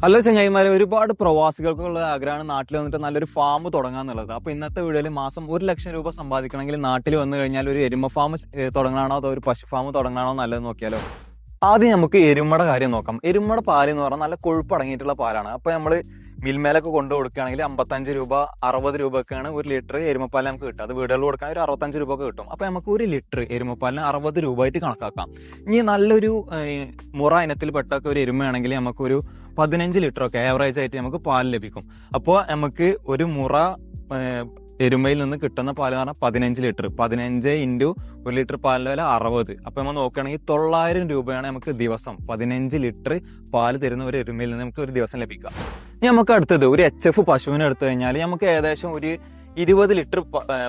Hello ചങ്ങായിമാരെ, ഒരുപാട് പ്രവാസികൾക്കുള്ള ആഗ്രഹമാണ് നാട്ടിൽ വന്നിട്ട് നല്ലൊരു ഫാം തുടങ്ങാന്നുള്ളത്. അപ്പോൾ ഇന്നത്തെ വീഡിയോയിൽ മാസം 1,00,000 രൂപ സമ്പാദിക്കണമെങ്കിൽ നാട്ടിൽ വന്നു കഴിഞ്ഞാൽ ഒരു എരുമ ഫാം തുടങ്ങണോ അതോ ഒരു പശു ഫാം തുടങ്ങണോ നല്ലത് നോക്കിയാലോ. ആദ്യം നമുക്ക് എരുമയുടെ കാര്യം നോക്കാം. എരുമയുടെ പാല് എന്ന് പറഞ്ഞാൽ നല്ല കൊഴുപ്പടങ്ങിയിട്ടുള്ള പാലാണ്. അപ്പോൾ നമ്മൾ മിൽമേലൊക്കെ കൊണ്ടു കൊടുക്കുകയാണെങ്കിൽ 55 രൂപ 60 രൂപയൊക്കെയാണ് ഒരു ലിറ്റർ എരുമപ്പാൽ നമുക്ക് കിട്ടും. അത് വീടുകളിൽ കൊടുക്കാൻ ഒരു 65 രൂപ കിട്ടും. അപ്പോൾ നമുക്ക് ഒരു ലിറ്റർ എരുമപ്പാലിന് 60 രൂപ ആയിട്ട് കണക്കാക്കാം. ഇനി നല്ലൊരു മുറ ഇനത്തിൽപ്പെട്ടൊക്കെ ഒരു എരുമയാണെങ്കിൽ നമുക്കൊരു 15 ലിറ്ററൊക്കെ ആവറേജ് ആയിട്ട് നമുക്ക് പാൽ ലഭിക്കും. അപ്പോൾ നമുക്ക് ഒരു മുറ എരുമയിൽ നിന്ന് കിട്ടുന്ന പാല് എന്ന് പറഞ്ഞാൽ 15 ലിറ്റർ. 15 ഇൻറ്റു ഒരു ലിറ്റർ പാലിൻ്റെ വില 60. അപ്പോൾ നമ്മൾ നോക്കുകയാണെങ്കിൽ 900 രൂപയാണ് നമുക്ക് ദിവസം 15 ലിറ്റർ പാല് തരുന്ന ഒരു എരുമയിൽ നിന്ന് നമുക്ക് ഒരു ദിവസം ലഭിക്കുക. ഇനി നമുക്ക് അടുത്തത് ഒരു HF പശുവിനെ എടുത്തു കഴിഞ്ഞാൽ നമുക്ക് ഏകദേശം ഒരു 20 ലിറ്റർ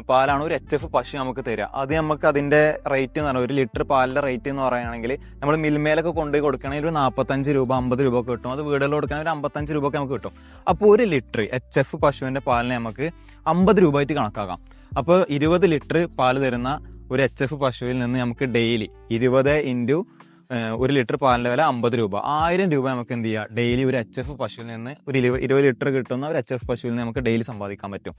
പാലാണ് ഒരു HF പശു നമുക്ക് തരിക. അത് നമുക്ക് അതിന്റെ റേറ്റ് എന്ന് പറഞ്ഞാൽ ഒരു ലിറ്റർ പാലിന്റെ റേറ്റ് എന്ന് പറയുകയാണെങ്കിൽ നമ്മൾ മിൽമേലൊക്കെ കൊണ്ടുപോയി കൊടുക്കുകയാണെങ്കിൽ ഒരു 45 രൂപ 50 രൂപ ഒക്കെ കിട്ടും. അത് വീടുകളിൽ കൊടുക്കുകയാണെങ്കിൽ ഒരു 55 രൂപ ഒക്കെ നമുക്ക് കിട്ടും. അപ്പോൾ ഒരു ലിറ്റർ HF പശുവിന്റെ പാലിനെ നമുക്ക് 50 രൂപ ആയിട്ട് കണക്കാക്കാം. അപ്പോൾ 20 ലിറ്റർ പാല് തരുന്ന ഒരു HF പശുവിൽ നിന്ന് നമുക്ക് ഡെയിലി 20 ഇൻറ്റു ഒരു ലിറ്റർ പാലിന്റെ വില 50 രൂപ, 1000 രൂപ നമുക്ക് എന്ത് ചെയ്യുക, ഡെയിലി ഒരു HF പശുവിൽ നിന്ന് ഒരു 20 ലിറ്റർ കിട്ടുന്ന ഒരു HF പശുവിൽ നിന്ന് നമുക്ക് ഡെയിലി സമ്പാദിക്കാൻ പറ്റും.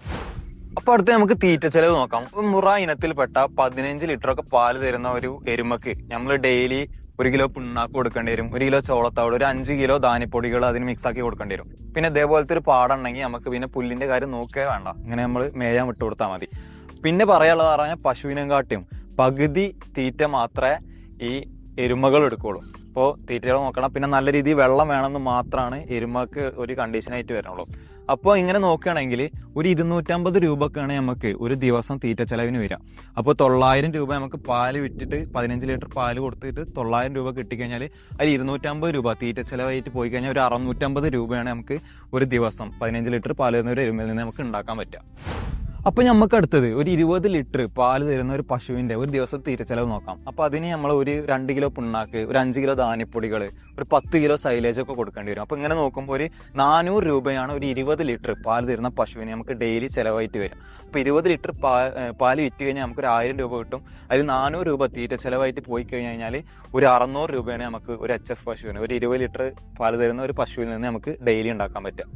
അപ്പൊ അടുത്ത് നമുക്ക് തീറ്റ ചെലവ് നോക്കാം. മുറ ഇനത്തിൽപ്പെട്ട 15 ലിറ്റർ ഒക്കെ പാല് തരുന്ന ഒരു എരുമക്ക് നമ്മൾ ഡെയിലി 1 കിലോ പിണ്ണാക്ക് കൊടുക്കേണ്ടി വരും, 1 കിലോ ചോളത്തോട്, ഒരു 5 കിലോ ധാന്യപ്പൊടികൾ അതിന് മിക്സ് ആക്കി കൊടുക്കേണ്ടി വരും. പിന്നെ ഇതേപോലത്തെ ഒരു പാടുണ്ടെങ്കിൽ നമുക്ക് പിന്നെ പുല്ലിന്റെ കാര്യം നോക്കേ വേണ്ട, ഇങ്ങനെ നമ്മൾ മേയാൻ വിട്ടു കൊടുത്താൽ മതി. പിന്നെ പറയാനുള്ളത് പറഞ്ഞാൽ പശുവിനെ കാട്ടിയും പകുതി തീറ്റ മാത്രമേ ഈ എരുമകൾ എടുക്കുള്ളൂ. അപ്പോൾ തീറ്റകൾ നോക്കണം. പിന്നെ നല്ല രീതിയിൽ വെള്ളം വേണമെന്ന് മാത്രമാണ് എരുമക്ക് ഒരു കണ്ടീഷനായിട്ട് വരണുള്ളൂ. അപ്പോൾ ഇങ്ങനെ നോക്കുകയാണെങ്കിൽ ഒരു 250 രൂപക്കാണ് നമുക്ക് ഒരു ദിവസം തീറ്റ ചെലവിന് വരിക. അപ്പോൾ 900 രൂപ നമുക്ക് പാല് വിറ്റിട്ട് 15 ലിറ്റർ പാല് കൊടുത്തിട്ട് 900 രൂപ കിട്ടിക്കഴിഞ്ഞാൽ അതിൽ 250 രൂപ തീറ്റ ചെലവായിട്ട് പോയി കഴിഞ്ഞാൽ ഒരു 650 രൂപയാണ് നമുക്ക് ഒരു ദിവസം 15 ലിറ്റർ പാല് തരുന്ന ഒരു എരുമയിൽ നിന്ന് നമുക്ക് ഉണ്ടാക്കാൻ പറ്റുക. അപ്പൊ നമുക്ക് അടുത്തത് ഒരു 20 ലിറ്റർ പാല് തരുന്ന ഒരു പശുവിന്റെ ഒരു ദിവസം തീറ്റ ചെലവ് നോക്കാം. അപ്പൊ അതിന് നമ്മൾ ഒരു 2 കിലോ പിണ്ണാക്ക്, ഒരു 5 കിലോ ധാന്യപ്പൊടികൾ, ഒരു 10 കിലോ സൈലേജ് ഒക്കെ കൊടുക്കേണ്ടി വരും. അപ്പൊ ഇങ്ങനെ നോക്കുമ്പോൾ ഒരു 400 രൂപയാണ് ഒരു 20 ലിറ്റർ പാല് തരുന്ന പശുവിന് നമുക്ക് ഡെയിലി ചെലവായിട്ട് വരും. അപ്പൊ 20 ലിറ്റർ പാല് വിറ്റ് കഴിഞ്ഞാൽ നമുക്ക് ഒരു 1000 രൂപ കിട്ടും. അതിൽ 400 രൂപ തീറ്റ ചെലവായിട്ട് പോയി കഴിഞ്ഞാൽ ഒരു 600 രൂപയാണ് നമുക്ക് ഒരു HF പശുവിന്, ഒരു 20 ലിറ്റർ പാല് തരുന്ന ഒരു പശുവിൽ നിന്ന് നമുക്ക് ഡെയിലി ഉണ്ടാക്കാൻ പറ്റുക.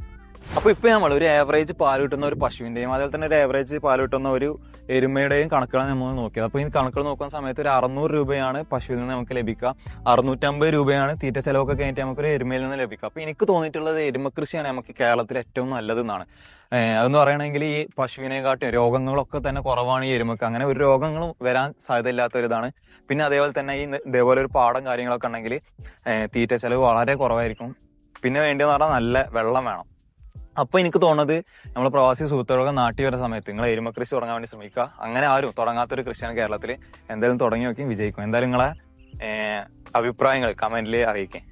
അപ്പൊ ഇപ്പൊ നമ്മൾ ഒരു ആവറേജ് പാൽ കിട്ടുന്ന ഒരു പശുവിന്റെയും അതുപോലെ തന്നെ ഒരു ആവറേജ് പാൽ കിട്ടുന്ന ഒരു എരുമയുടെയും കണക്കുകളാണ് നമ്മൾ നോക്കിയത്. അപ്പൊ ഈ കണക്കുകൾ നോക്കുന്ന സമയത്ത് ഒരു 600 രൂപയാണ് പശുവിൽ നിന്ന് നമുക്ക് ലഭിക്കുക, 650 രൂപയാണ് തീറ്റ ചെലവൊക്കെ കഴിഞ്ഞിട്ട് നമുക്ക് ഒരു എരുമയിൽ നിന്ന് ലഭിക്കുക. അപ്പൊ എനിക്ക് തോന്നിയിട്ടുള്ളത് എരുമ കൃഷിയാണ് നമുക്ക് കേരളത്തിൽ ഏറ്റവും നല്ലതെന്നാണ്. അതെന്ന് പറയണമെങ്കിൽ ഈ പശുവിനെക്കാട്ടും രോഗങ്ങളൊക്കെ തന്നെ കുറവാണ് ഈ എരുമക്ക്. അങ്ങനെ ഒരു രോഗങ്ങളും വരാൻ സാധ്യതയില്ലാത്ത ഒരു ഇതാണ്. പിന്നെ അതേപോലെ തന്നെ ഈ ഇതേപോലെ ഒരു പാടം കാര്യങ്ങളൊക്കെ ഉണ്ടെങ്കിൽ തീറ്റ ചെലവ് വളരെ കുറവായിരിക്കും. പിന്നെ വേണ്ടിയെന്ന് പറഞ്ഞാൽ നല്ല വെള്ളം വേണം. അപ്പൊ എനിക്ക് തോന്നുന്നത് നമ്മൾ പ്രവാസി സുഹൃത്തുക്കളൊക്കെ നാട്ടിൽ വരുന്ന സമയത്ത് നിങ്ങൾ എരുമ കൃഷി തുടങ്ങാൻ വേണ്ടി ശ്രമിക്കുക. അങ്ങനെ ആരും തുടങ്ങാത്തൊരു കൃഷിയാണ് കേരളത്തിൽ. എന്തായാലും തുടങ്ങി നോക്കി വിജയിക്കും. എന്തായാലും നിങ്ങളെ അഭിപ്രായങ്ങൾ കമന്റിൽ അറിയിക്കാം.